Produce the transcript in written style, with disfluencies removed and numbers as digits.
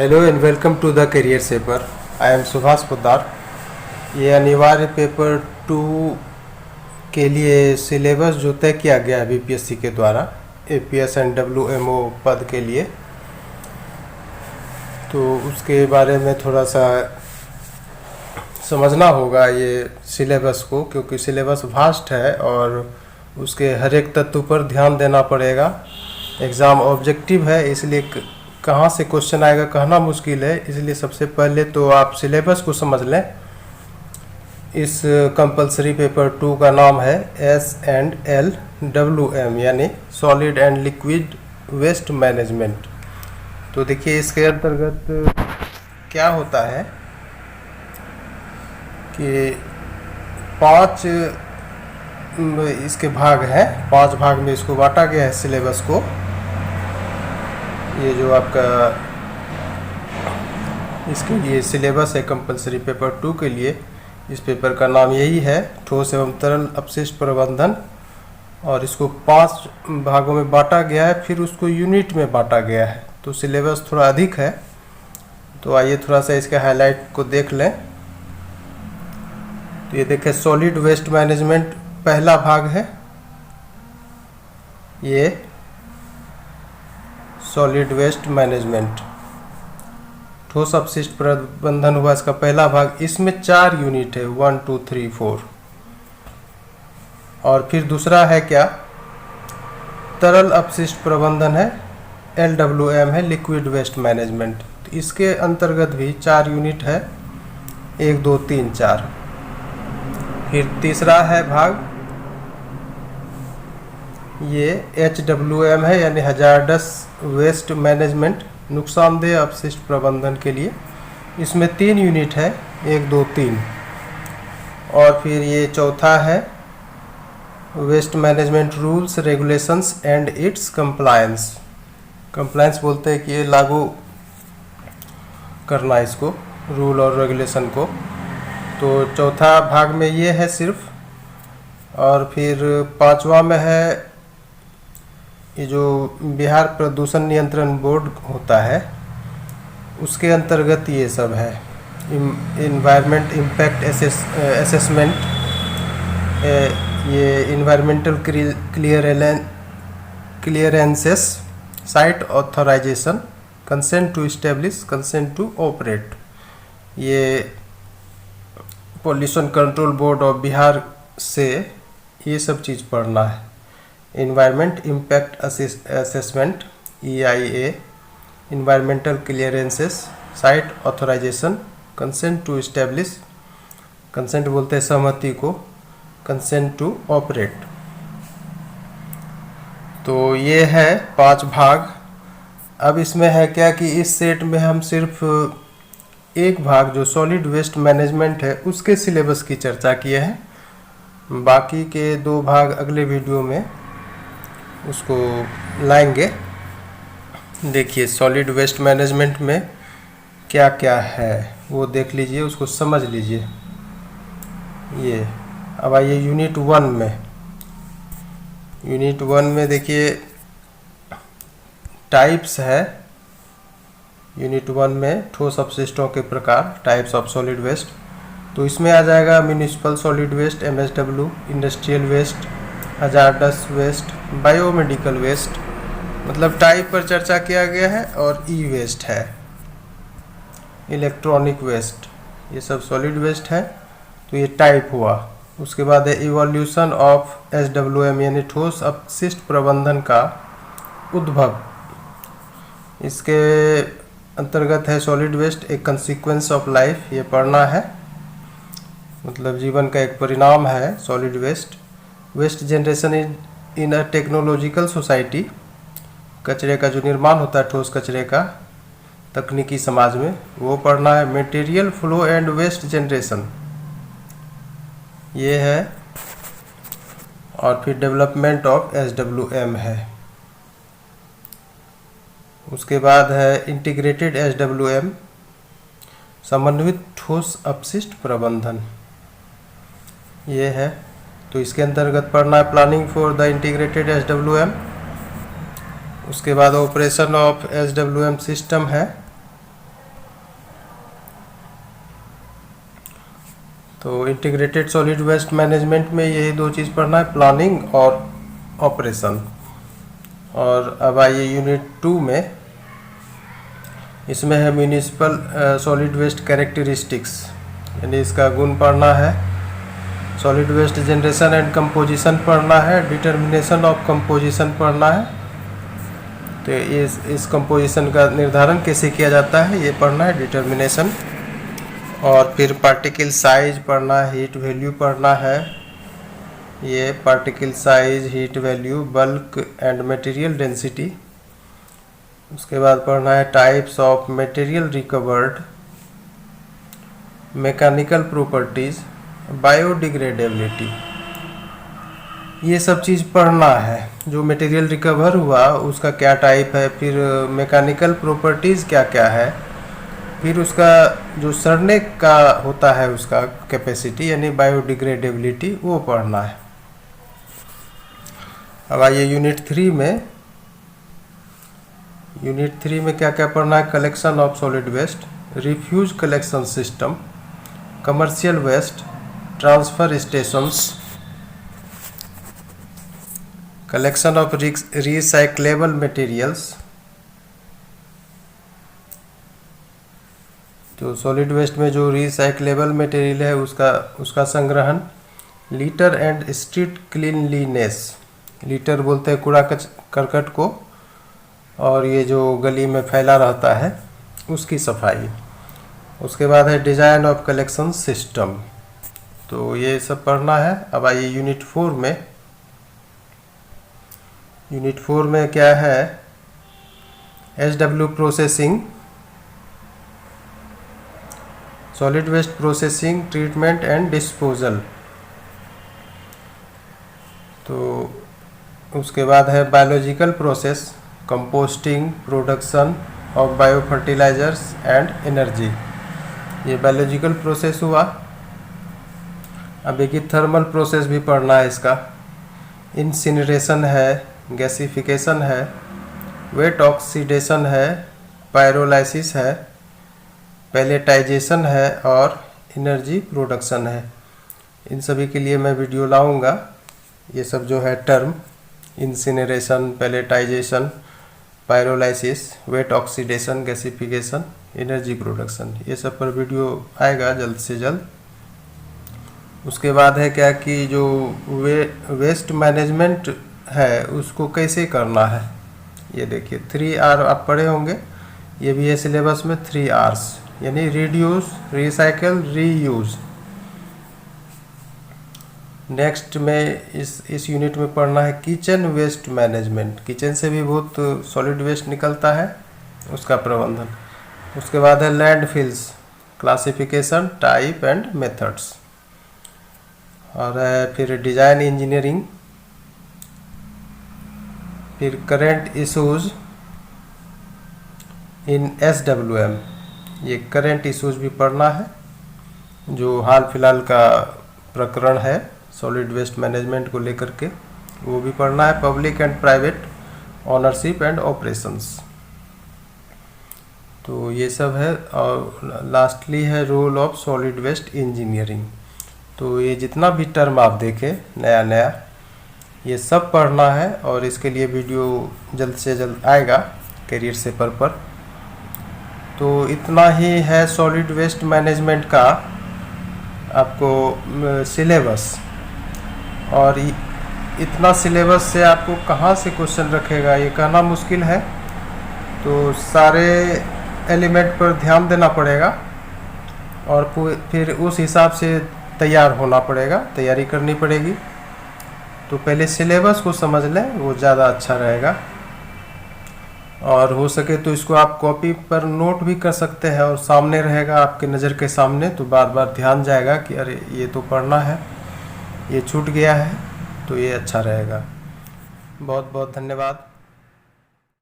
Hello and welcome to the career sapper. I am Subhash Poddar. ये अनिवार्य paper 2 के लिए सिलेबस जो तय किया गया है बीपीएससी के द्वारा एपीएस एंड डब्ल्यूएमओ पद के लिए, तो उसके बारे में थोड़ा सा समझना होगा ये सिलेबस को, क्योंकि सिलेबस वास्ट है और उसके हर एक तत्व पर ध्यान देना पड़ेगा। एग्ज़ाम ऑब्जेक्टिव है, इसलिए कहाँ से क्वेश्चन आएगा कहना मुश्किल है। इसलिए सबसे पहले तो आप सिलेबस को समझ लें। इस कंपलसरी पेपर 2 का नाम है S&LWM यानी solid and liquid waste management. तो देखिए इसके अंतर्गत क्या होता है कि 5 इसके भाग हैं। 5 भाग में इसको बांटा गया है सिलेबस को। ये जो आपका इसके लिए सिलेबस है कंपलसरी पेपर 2 के लिए, इस पेपर का नाम यही है ठोस एवं तरल अपशिष्ट प्रबंधन, और इसको 5 भागों में बांटा गया है, फिर उसको यूनिट में बांटा गया है। तो सिलेबस थोड़ा अधिक है। तो आइए थोड़ा सा इसके हाईलाइट को देख लें। तो ये देखें, सॉलिड वेस्ट मैनेजमेंट पहला भाग है। ये सॉलिड वेस्ट मैनेजमेंट ठोस अपशिष्ट प्रबंधन हुआ इसका पहला भाग। इसमें 4 यूनिट है, 1 2 3 4। और फिर दूसरा है क्या, तरल अपशिष्ट प्रबंधन है, LWM है, लिक्विड वेस्ट मैनेजमेंट। तो इसके अंतर्गत भी 4 यूनिट है, 1 2 3 4। फिर तीसरा है भाग, ये HWM है यानी हजार्डस वेस्ट मैनेजमेंट, नुकसानदेह अपशिष्ट प्रबंधन के लिए। इसमें 3 यूनिट है, 1 2 3। और फिर ये चौथा है waste management rules regulations and its compliance. Compliance बोलते हैं कि ये लागू करना इसको, रूल और रेगुलेशन को। तो चौथा भाग में ये है सिर्फ। और फिर 5वां में है ये जो बिहार प्रदूषण नियंत्रण बोर्ड होता है, उसके अंतर्गत ये सब है। इन्वायरमेंट इम्पैक्ट असेसमेंट, ये environmental clearances, site authorization, consent to establish, consent to operate. ये pollution control board of Bihar से ये सब चीज़ पढ़ना है। Environment impact assessment EIA, environmental clearances, site authorization, consent to establish, consent बोलते हैं सहमति को, कंसेंट टू ऑपरेट। तो ये है 5 भाग। अब इसमें है क्या कि इस सेट में हम सिर्फ एक भाग जो सॉलिड वेस्ट मैनेजमेंट है उसके सिलेबस की चर्चा किए हैं। बाकी के 2 भाग अगले वीडियो में उसको लाएंगे। देखिए सॉलिड वेस्ट मैनेजमेंट में क्या क्या है वो देख लीजिए, उसको समझ लीजिए। ये अब आइए यूनिट 1 में। यूनिट 1 में देखिए टाइप्स है। यूनिट 1 में ठोस अपशिष्टों के प्रकार, टाइप्स ऑफ सॉलिड वेस्ट। तो इसमें आ जाएगा municipal solid waste, MSW, industrial waste, hazardous waste, biomedical waste, मतलब टाइप पर चर्चा किया गया है। और ई वेस्ट है, इलेक्ट्रॉनिक वेस्ट, ये सब सॉलिड वेस्ट है। तो ये टाइप हुआ। उसके बाद है इवोल्यूशन ऑफ SWM यानी ठोस अपशिष्ट प्रबंधन का उद्भव। इसके अंतर्गत है solid waste a consequence of life, ये पढ़ना है, मतलब जीवन का एक परिणाम है solid waste. Waste generation in a technological society, कचरे का जो निर्माण होता है ठोस कचरे का तकनीकी समाज में, वो पढ़ना है। Material flow and waste generation ये है। और फिर डेवलपमेंट ऑफ SWM है। उसके बाद है इंटीग्रेटेड SWM, समन्वित ठोस अपशिष्ट प्रबंधन ये है। तो इसके अंतर्गत पढ़ना है planning for the integrated SWM। उसके बाद ऑपरेशन ऑफ SWM सिस्टम है। तो इंटीग्रेटेड सॉलिड वेस्ट मैनेजमेंट में यही दो चीज़ पढ़ना है, प्लानिंग और ऑपरेशन। और अब आइए यूनिट 2 में, इसमें है म्यूनिसिपल सॉलिड वेस्ट कैरेक्टरिस्टिक्स, यानी इसका गुण पढ़ना है। Solid waste generation and composition पढ़ना है, डिटर्मिनेशन ऑफ कंपोजिशन पढ़ना है। तो इस कंपोजिशन का निर्धारण कैसे किया जाता है ये पढ़ना है, डिटर्मिनेशन। और फिर पार्टिकल साइज पढ़ना है, हीट वैल्यू पढ़ना है, ये particle size, heat value, bulk and material density. उसके बाद पढ़ना है types of material recovered, mechanical properties, biodegradability. ये सब चीज़ पढ़ना है। जो मटेरियल रिकवर हुआ उसका क्या टाइप है, फिर मैकेनिकल प्रॉपर्टीज़ क्या क्या है, फिर उसका जो सड़ने का होता है उसका कैपेसिटी यानी बायोडिग्रेडेबिलिटी, वो पढ़ना है। अब आइए यूनिट 3 में। यूनिट 3 में क्या क्या पढ़ना है, collection of solid waste, refuse collection system, commercial waste, transfer stations, collection of recyclable materials. तो सॉलिड वेस्ट में जो रिसाइक्लेबल मटेरियल है उसका संग्रहण, litter and street cleanliness, litter बोलते हैं कूड़ा करकट को, और ये जो गली में फैला रहता है उसकी सफाई। उसके बाद है डिज़ाइन ऑफ कलेक्शन सिस्टम। तो ये सब पढ़ना है। अब आइए यूनिट 4 में। यूनिट 4 में क्या है, SW processing, solid waste processing, treatment and disposal. तो उसके बाद है biological process, composting, production of bio fertilisers and energy. ये बायोलॉजिकल प्रोसेस हुआ। अब एक थर्मल प्रोसेस भी पढ़ना है इसका, इंसिनरेशन है, गैसिफिकेशन है, वेट ऑक्सीडेशन है, पायरोलाइसिस है, पैलेटाइजेशन है और एनर्जी प्रोडक्शन है। इन सभी के लिए मैं वीडियो लाऊंगा। ये सब जो है term, incineration, pelletisation, pyrolysis, wet oxidation, gasification, energy production, ये सब पर वीडियो आएगा जल्द से जल्द। उसके बाद है क्या कि जो वेस्ट मैनेजमेंट है उसको कैसे करना है, ये देखिए 3R आप पढ़े होंगे, ये भी है सिलेबस में 3Rs, यानी रिड्यूस, रिसाइकल, रीयूज। नेक्स्ट में इस यूनिट में पढ़ना है किचन वेस्ट मैनेजमेंट। किचन से भी बहुत सॉलिड वेस्ट निकलता है, उसका प्रबंधन। उसके बाद है landfills, classification, type and methods. और है फिर डिज़ाइन इंजीनियरिंग, फिर करेंट इशूज़ इन SWM। ये करेंट इशूज़ भी पढ़ना है, जो हाल फिलहाल का प्रकरण है सॉलिड वेस्ट मैनेजमेंट को लेकर के, वो भी पढ़ना है। Public and private ownership and operations. तो ये सब है। और लास्टली है role of solid waste engineering. तो ये जितना भी टर्म आप देखें नया नया, ये सब पढ़ना है और इसके लिए वीडियो जल्द से जल्द आएगा करियर सेपर पर। तो इतना ही है सॉलिड वेस्ट मैनेजमेंट का आपको सिलेबस। और इतना सिलेबस से आपको कहाँ से क्वेश्चन रखेगा ये कहना मुश्किल है। तो सारे एलिमेंट पर ध्यान देना पड़ेगा और फिर उस हिसाब से तैयार होना पड़ेगा, तैयारी करनी पड़ेगी। तो पहले सिलेबस को समझ लें, वो ज़्यादा अच्छा रहेगा। और हो सके तो इसको आप कॉपी पर नोट भी कर सकते हैं और सामने रहेगा आपके नज़र के सामने, तो बार बार ध्यान जाएगा कि अरे ये तो पढ़ना है, ये छूट गया है, तो ये अच्छा रहेगा। बहुत बहुत धन्यवाद।